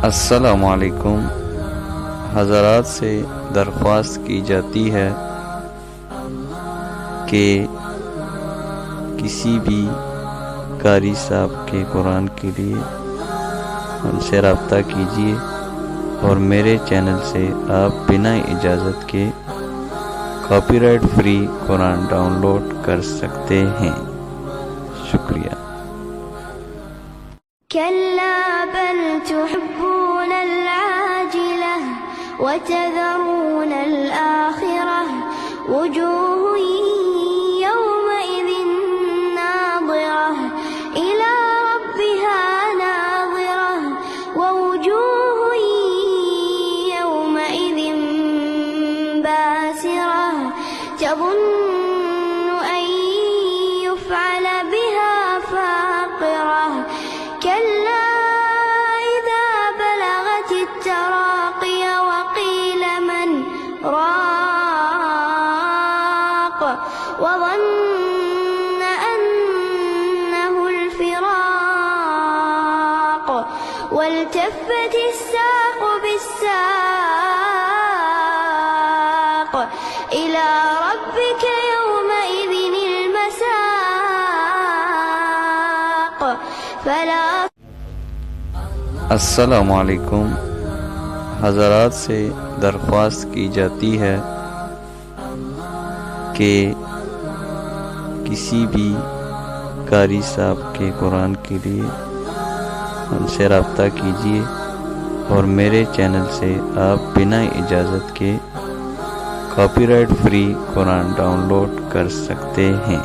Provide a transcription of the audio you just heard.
अस्सलामुअलैकुम। हज़रात से दरख्वास्त की जाती है कि किसी भी कारी साहब के कुरान के लिए हमसे रब्ता कीजिए और मेरे चैनल से आप बिना इजाज़त के कॉपीराइट फ्री कुरान डाउनलोड कर सकते हैं। शुक्रिया। कल्ला बल तुहिब्बूनल आजिला व तज़रूनल आखिरह वुजूहुन यौमइज़िन नाज़िरह इला रब्बिहा नाज़िरह व वुजूहुन यौमइज़िन बासिरह तज़ुन्नु अन युफ़अल बिहा फाक़िरह कल्ला इज़ा बलगतित तराक़िय वक़ील मन राक़ वज़न्न अन्नहुल फ़िराक़ वल्तफ़्फ़तिस साक़ बिस्साक़ इला रब्बिक यौमइज़िनिल मसाक़ फला। अस्सलामुअलैकुम। हज़रात से दरख्वास्त की जाती है कि किसी भी कारी साहब के कुरान के लिए हमसे रब्ता कीजिए और मेरे चैनल से आप बिना इजाज़त के कॉपीराइट फ्री कुरान डाउनलोड कर सकते हैं।